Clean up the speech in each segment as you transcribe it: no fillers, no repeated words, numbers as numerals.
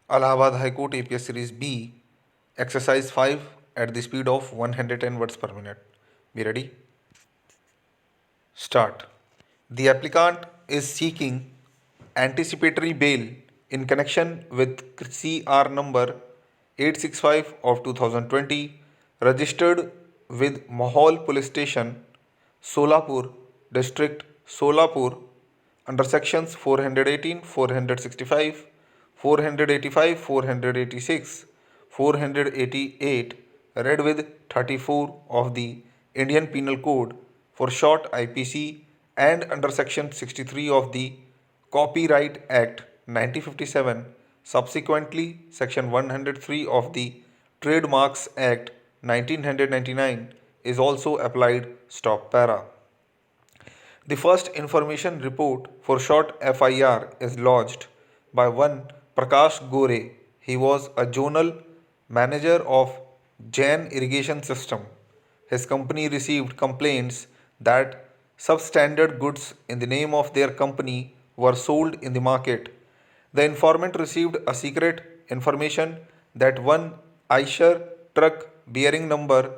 Allahabad High Court APS Series B, Exercise 5 at the speed of 110 words per minute. Be ready? Start. The applicant is seeking anticipatory bail in connection with CR number 865 of 2020, registered with Mahal Police Station, Solapur, District Solapur, under sections 418, 465, 485, 486, 488, read with 34 of the Indian Penal Code, for short IPC, and under section 63 of the Copyright Act 1957, subsequently section 103 of the Trademarks Act 1999 is also applied. Stop para. The first information report for short FIR is lodged by one Prakash Gore. He was a zonal manager of Jain Irrigation System. His company received complaints that substandard goods in the name of their company were sold in the market. The informant received a secret information that one Eicher truck bearing number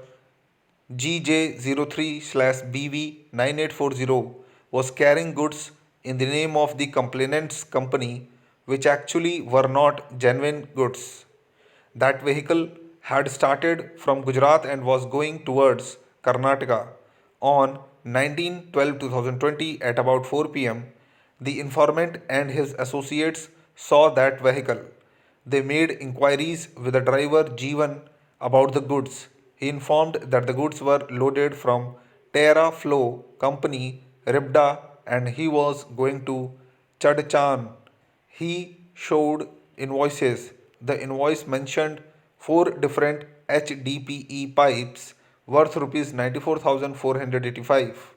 GJ03/BV9840 was carrying goods in the name of the complainant's company, which actually were not genuine goods. That vehicle had started from Gujarat and was going towards Karnataka. On 19/12/2020 at about 4 pm, the informant and his associates saw that vehicle. They made inquiries with the driver Jeevan about the goods. He informed that the goods were loaded from Terra Flow Company, Ribda, and he was going to Chadchan. He showed invoices. The invoice mentioned four different HDPE pipes worth rupees 94,485.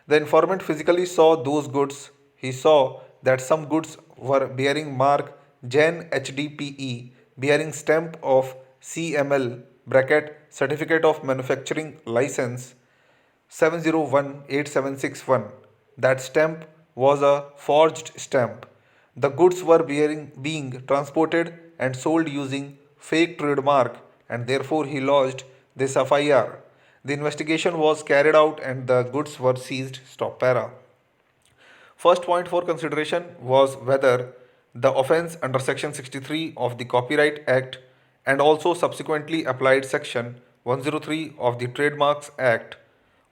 The informant physically saw those goods. He saw that some goods were bearing mark Gen HDPE, bearing stamp of CML bracket Certificate of Manufacturing License 7018761. That stamp was a forged stamp. The goods were being transported and sold using fake trademark, and therefore he lodged this FIR. The investigation was carried out and the goods were seized. Stop para. First point for consideration was whether the offence under section 63 of the Copyright Act and also subsequently applied section 103 of the Trademarks Act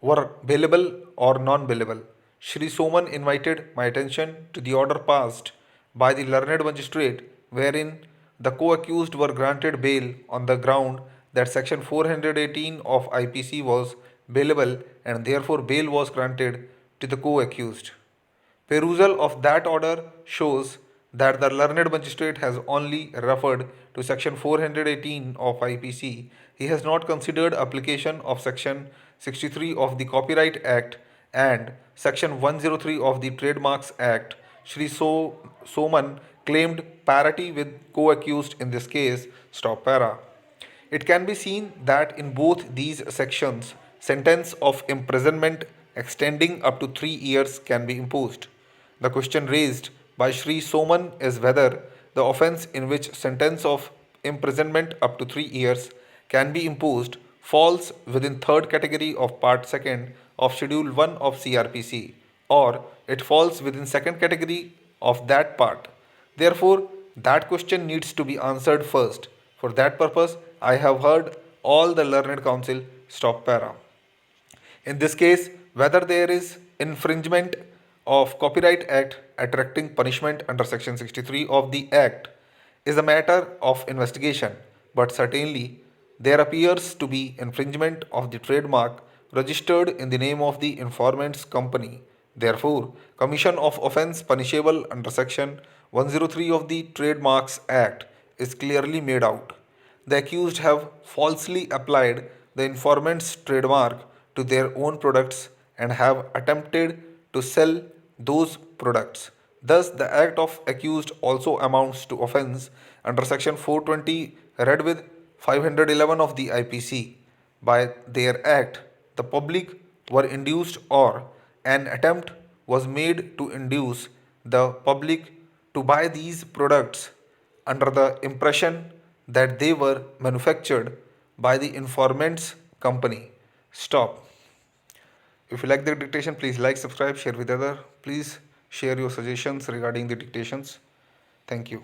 were bailable or non-bailable. Shri Soman invited my attention to the order passed by the learned magistrate, wherein the co-accused were granted bail on the ground that section 418 of IPC was bailable, and therefore bail was granted to the co-accused. Perusal of that order shows that the learned magistrate has only referred to section 418 of IPC. He has not considered application of section 63 of the Copyright Act and section 103 of the Trademarks Act. Shri Soman claimed parity with co-accused in this case. Stop para. It can be seen that in both these sections, sentence of imprisonment extending up to 3 years can be imposed. The question raised by Shri Soman is whether the offence in which sentence of imprisonment up to 3 years can be imposed falls within third category of part 2nd of schedule 1 of CRPC, or it falls within second category of that part. Therefore, that question needs to be answered first. For that purpose, I have heard all the learned counsel. Stop para. In this case, whether there is infringement of Copyright Act attracting punishment under section 63 of the Act is a matter of investigation, but certainly there appears to be infringement of the trademark registered in the name of the informant's company. Therefore, commission of offence punishable under section 103 of the Trademarks Act is clearly made out. The accused have falsely applied the informant's trademark to their own products and have attempted to sell those products. Thus, the act of accused also amounts to offence under section 420 read with 511 of the IPC. By their act, the public were induced, or an attempt was made to induce the public to buy these products under the impression that they were manufactured by the informant's company. Stop. If you like the dictation, please like, subscribe, share with other. Please share your suggestions regarding the dictations. Thank you.